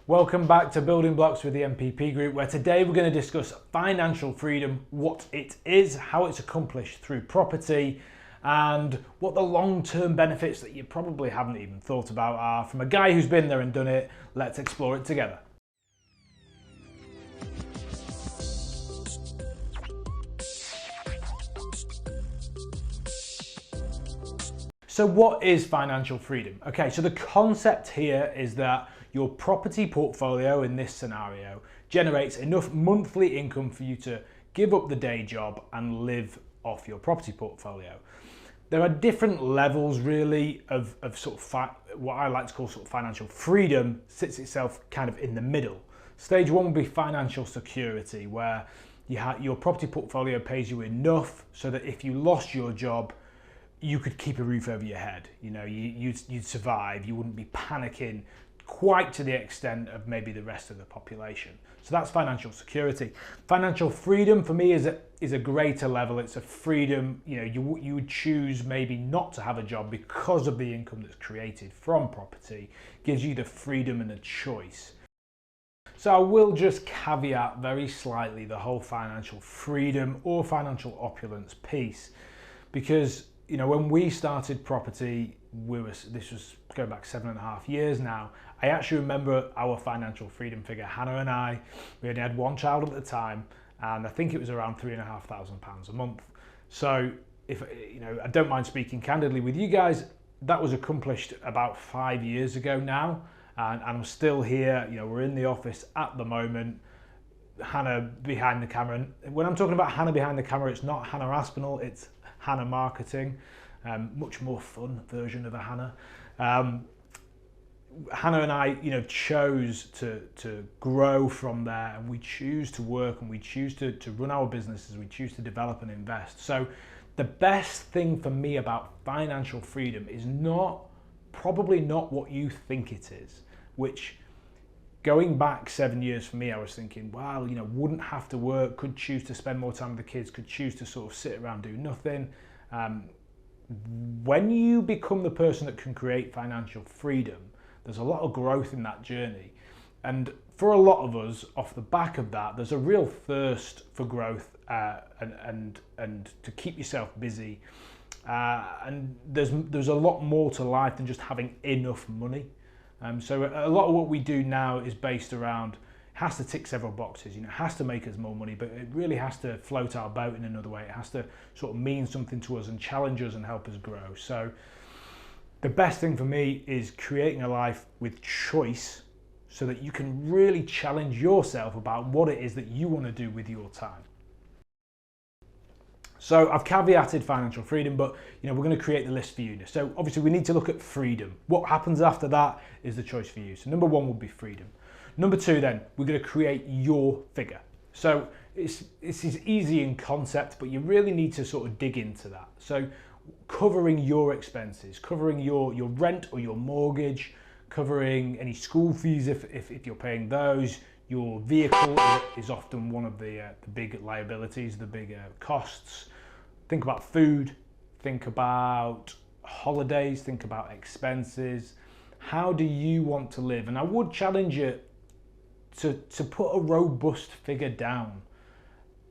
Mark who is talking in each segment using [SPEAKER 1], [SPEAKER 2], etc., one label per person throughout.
[SPEAKER 1] Welcome back to Building Blocks with the MPP Group, where today we're going to discuss financial freedom, what it is, how it's accomplished through property, and what the long-term benefits that you probably haven't even thought about are. From a guy who's been there and done it, let's explore it together. So what is financial freedom? Okay, so the concept here is that your property portfolio in this scenario generates enough monthly income for you to give up the day job and live off your property portfolio. There are different levels really of what I like to call sort of financial freedom. Sits itself kind of in the middle. Stage one would be financial security, where your property portfolio pays you enough so that if you lost your job, you could keep a roof over your head. You know, you'd survive. You wouldn't be panicking quite to the extent of maybe the rest of the population. So that's financial security. Financial freedom for me is a greater level. It's a freedom, you know, you would choose maybe not to have a job because of the income that's created from property. Gives you the freedom and the choice. So I will just caveat very slightly the whole financial freedom or financial opulence piece, because you know, when we started property, this was going back 7.5 years now. I actually remember our financial freedom figure, Hannah and I, we only had one child at the time, and I think it was around £3,500 a month. So if, you know, I don't mind speaking candidly with you guys, that was accomplished about 5 years ago now, and I'm still here. You know, we're in the office at the moment. Hannah behind the camera, and when I'm talking about Hannah behind the camera, it's not Hannah Aspinall, it's Hannah Marketing, much more fun version of a Hannah. Hannah and I, you know, chose to grow from there, and we choose to work, and we choose to run our businesses, we choose to develop and invest. So the best thing for me about financial freedom is probably not what you think it is, which going back 7 years for me, I was thinking, well, you know, wouldn't have to work, could choose to spend more time with the kids, could choose to sort of sit around, do nothing. When you become the person that can create financial freedom, there's a lot of growth in that journey. And for a lot of us, off the back of that, there's a real thirst for growth and to keep yourself busy. And there's a lot more to life than just having enough money. So a lot of what we do now is based around, has to tick several boxes, you know, has to make us more money, but it really has to float our boat in another way. It has to sort of mean something to us and challenge us and help us grow. So the best thing for me is creating a life with choice so that you can really challenge yourself about what it is that you want to do with your time. So I've caveated financial freedom, but you know, we're going to create the list for you. So obviously we need to look at freedom. What happens after that is the choice for you. So number one would be freedom. Number two, then we're going to create your figure. So this is easy in concept, but you really need to sort of dig into that. So covering your expenses, covering your rent or your mortgage, covering any school fees if you're paying those. Your vehicle is often one of the big liabilities, the big costs. Think about food, think about holidays, think about expenses. How do you want to live? And I would challenge you to put a robust figure down.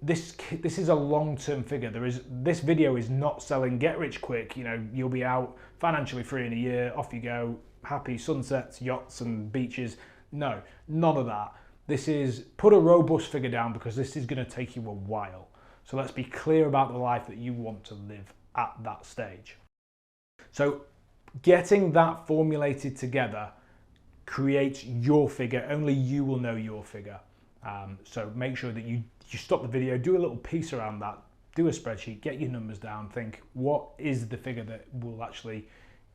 [SPEAKER 1] This is a long-term figure. This video is not selling get rich quick. You know, you'll be out financially free in a year, off you go, happy sunsets, yachts and beaches. No, none of that. This is put a robust figure down, because this is going to take you a while. So let's be clear about the life that you want to live at that stage. So getting that formulated together creates your figure. Only you will know your figure. So make sure that you stop the video, do a little piece around that, do a spreadsheet, get your numbers down, think what is the figure that will actually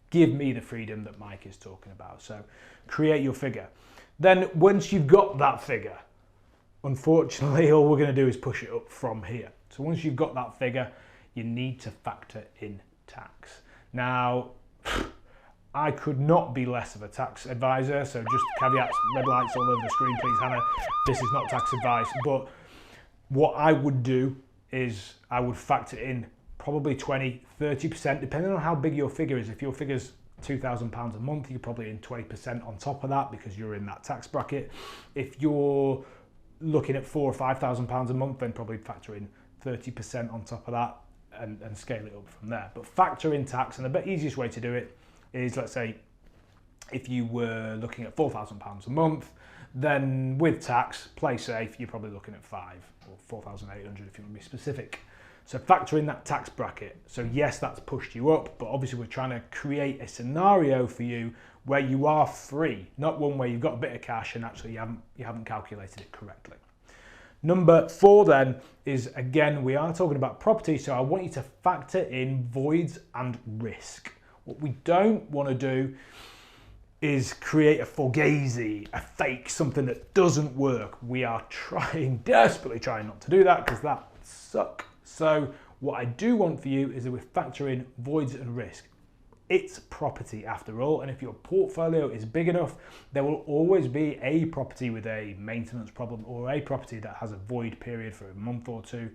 [SPEAKER 1] give me the freedom that Mike is talking about. So create your figure. Then once you've got that figure, unfortunately, all we're going to do is push it up from here. So once you've got that figure, you need to factor in tax. Now, I could not be less of a tax advisor, so just caveats, red lights all over the screen, please, Hannah. This is not tax advice, but what I would do is I would factor in probably 20, 30%, depending on how big your figure is. If your figure's £2,000 a month, you're probably in 20% on top of that because you're in that tax bracket. If you're looking at £4,000 or £5,000 a month, then probably factor in 30% on top of that and scale it up from there. But factor in tax, and the easiest way to do it is, let's say, if you were looking at £4,000 a month, then with tax, play safe, you're probably looking at 5 or 4,800 if you want to be specific. So factor in that tax bracket. So yes, that's pushed you up, but obviously we're trying to create a scenario for you where you are free, not one where you've got a bit of cash and actually you haven't calculated it correctly. Number 4 then is, again, we are talking about property, so I want you to factor in voids and risk. What we don't want to do is create a fugazi, a fake, something that doesn't work. We are desperately trying not to do that because that would suck. So what I do want for you is that we factor in voids and risk. It's property after all, and if your portfolio is big enough, there will always be a property with a maintenance problem or a property that has a void period for a month or two.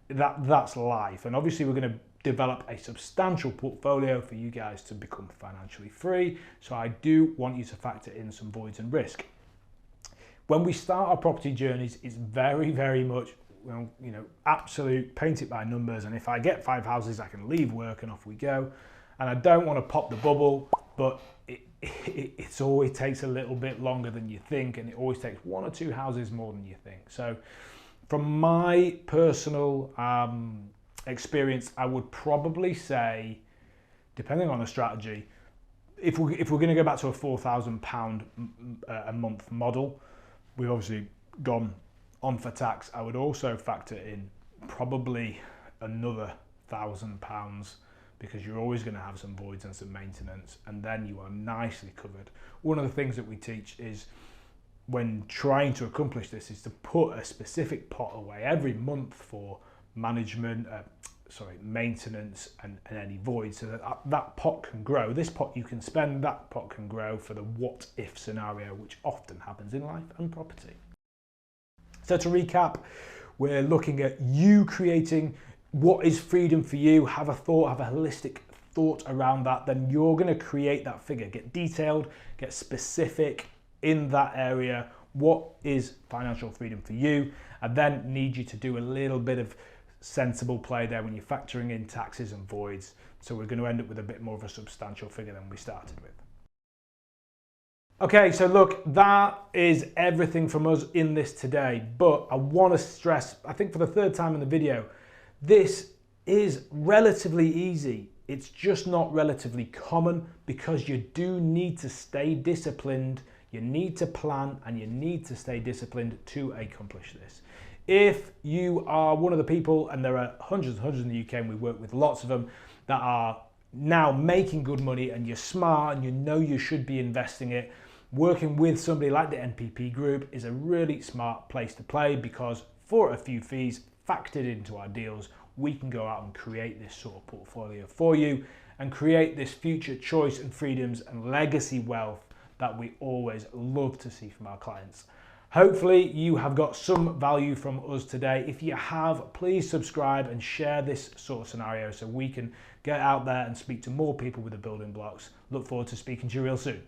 [SPEAKER 1] That's life, and obviously we're going to develop a substantial portfolio for you guys to become financially free. So I do want you to factor in some voids and risk. When we start our property journeys, it's very, very much, well, you know, absolute paint it by numbers. And if I get 5 houses, I can leave work and off we go. And I don't want to pop the bubble, but it always takes a little bit longer than you think, and it always takes 1 or 2 houses more than you think. So from my personal experience, I would probably say, depending on the strategy, if we're going to go back to a £4,000 a month model, we've obviously gone on for tax. I would also factor in probably another £1,000 because you're always going to have some voids and some maintenance, and then you are nicely covered. One of the things that we teach is, when trying to accomplish this, is to put a specific pot away every month for management, maintenance and any voids, so that pot can grow. This pot you can spend, that pot can grow for the what if scenario, which often happens in life and property. So to recap, we're looking at you creating what is freedom for you. Have a thought, have a holistic thought around that. Then you're going to create that figure, get detailed, get specific in that area. What is financial freedom for you? I then need you to do a little bit of sensible play there when you're factoring in taxes and voids. So we're going to end up with a bit more of a substantial figure than we started with. Okay, so look, that is everything from us in this today, but I want to stress, I think for the 3rd time in the video, this is relatively easy. It's just not relatively common because you do need to stay disciplined, you need to plan, and you need to stay disciplined to accomplish this. If you are one of the people, and there are hundreds and hundreds in the UK, and we work with lots of them, that are now making good money and you're smart and you know you should be investing it, working with somebody like the NPP group is a really smart place to play, because for a few fees factored into our deals, we can go out and create this sort of portfolio for you and create this future choice and freedoms and legacy wealth that we always love to see from our clients. Hopefully you have got some value from us today. If you have, please subscribe and share this sort of scenario so we can get out there and speak to more people with the building blocks. Look forward to speaking to you real soon.